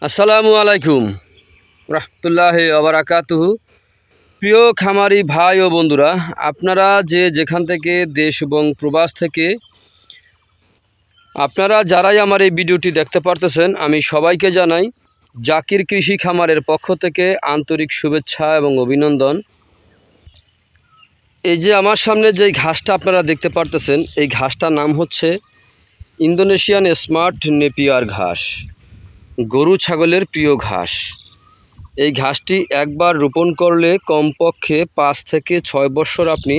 আসসালামু আলাইকুম রহমতুল্লাহি ওয়া বারাকাতুহু। প্রিয় খামারি ভাই ও বন্ধুরা, আপনারা যেখান থেকে দেশ এবং প্রবাস থেকে আপনারা যারাই আমার এই ভিডিওটি দেখতে পারতেছেন, আমি সবাইকে জানাই জাকির কৃষি খামারের পক্ষ থেকে আন্তরিক শুভেচ্ছা এবং অভিনন্দন। এই যে আমার সামনে যে ঘাসটা আপনারা দেখতে পারতেছেন, এই ঘাসটার নাম হচ্ছে ইন্দোনেশিয়ান স্মার্ট নেপিয়ার ঘাস, গরু ছাগলের প্রিয় ঘাস। এই ঘাসটি একবার রোপণ করলে কমপক্ষে 5 থেকে 6 বছর আপনি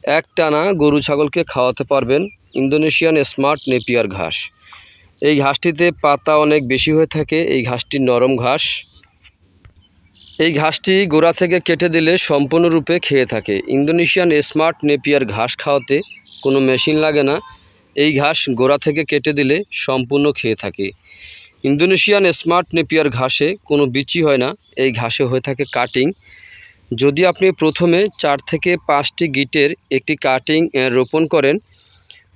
একটানা গরু ছাগলকে খাওয়াতে পারবেন। ইন্দোনেশিয়ান স্মার্ট নেপিয়ার ঘাস, এই ঘাসটিতে পাতা অনেক বেশি হয়ে থাকে। এই ঘাসটি নরম ঘাস। এই ঘাসটি গোড়া থেকে কেটে দিলে সম্পূর্ণরূপে খেয়ে থাকে। ইন্দোনেশিয়ান স্মার্ট নেপিয়ার ঘাস খাওয়াতে কোনো মেশিন লাগে না। এই ঘাস গোড়া থেকে কেটে দিলে সম্পূর্ণ খেয়ে থাকে। ইন্দোনেশিয়ান স্মার্ট নেপিয়ার ঘাসে কোনো বিচি হয় না, এই ঘাসে হয়ে থাকে কাটিং। যদি আপনি প্রথমে 4 থেকে 5টি গিটের একটি কাটিং রোপণ করেন,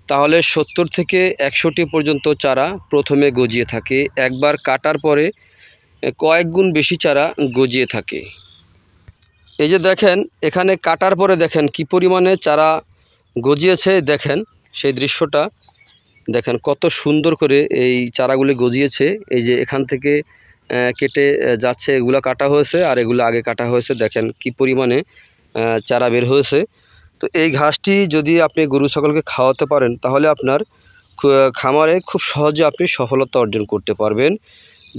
তাহলে 70 থেকে 100টি পর্যন্ত চারা প্রথমে গজিয়ে থাকে। একবার কাটার পরে কয়েক গুণ বেশি চারা গজিয়ে থাকে। এই যে দেখেন, এখানে কাটার পরে দেখেন কি পরিমাণে চারা গজিয়েছে। দেখেন সেই দৃশ্যটা, দেখেন কত সুন্দর করে এই চারাগুলি গজিয়েছে। এই যে এখান থেকে কেটে যাচ্ছে, এগুলো কাটা হয়েছে আর এগুলো আগে কাটা হয়েছে। দেখেন কি পরিমাণে চারা বের হয়েছে। তো এই ঘাসটি যদি আপনি গরু ছাগলকে খাওয়াতে পারেন, তাহলে আপনার খামারে খুব সহজে আপনি সফলতা অর্জন করতে পারবেন।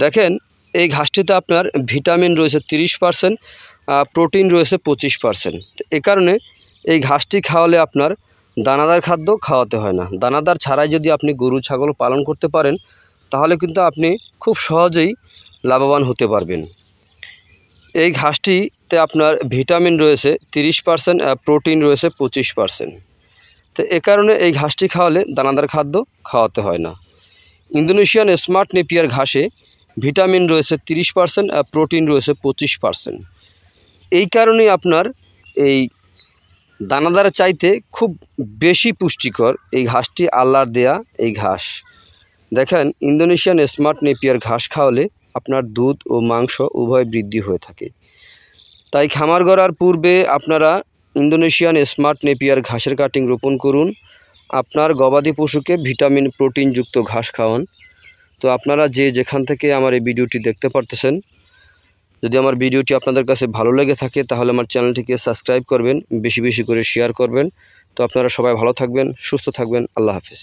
দেখেন এই ঘাসটিতে আপনার ভিটামিন রয়েছে 30%, প্রোটিন রয়েছে 25%। এ কারণে এই ঘাসটি খাওয়ালে আপনার দানাদার খাদ্য খাওয়াতে হয় না। দানাদার ছাড়াই যদি আপনি গরু ছাগল পালন করতে পারেন, তাহলে কিন্তু আপনি খুব সহজেই লাভবান হতে পারবেন। এই ঘাসটিতে আপনার ভিটামিন রয়েছে 30%, প্রোটিন রয়েছে 25%। তো এ কারণে এই ঘাসটি খাওয়ালে দানাদার খাদ্য খাওয়াতে হয় না। ইন্দোনেশিয়ান স্মার্ট নেপিয়ার ঘাসে ভিটামিন রয়েছে 30%, প্রোটিন রয়েছে 25%। এই কারণেই আপনার এই দানাদার চাইতে খুব বেশি পুষ্টিকর এই ঘাসটি আল্লাহর দেয়া এই ঘাস। দেখেন ইন্দোনেশিয়ান স্মার্ট নেপিয়ার ঘাস খাওয়ালে আপনার দুধ ও মাংস উভয় বৃদ্ধি হয়ে থাকে। তাই খামার গড়ার পূর্বে আপনারা ইন্দোনেশিয়ান স্মার্ট নেপিয়ার ঘাসের কাটিং রোপণ করুন। আপনার গবাদি পশুকে ভিটামিন প্রোটিনযুক্ত ঘাস খাওয়ান। তো আপনারা যেখান থেকে আমার এই ভিডিওটি দেখতে পারতেছেন, যদি আমার ভিডিওটি আপনাদের কাছে ভালো লেগে থাকে, তাহলে আমার চ্যানেলটিকে সাবস্ক্রাইব করবেন, বেশি বেশি করে শেয়ার করবেন। তো আপনারা সবাই ভালো থাকবেন, সুস্থ থাকবেন। আল্লাহ হাফেজ।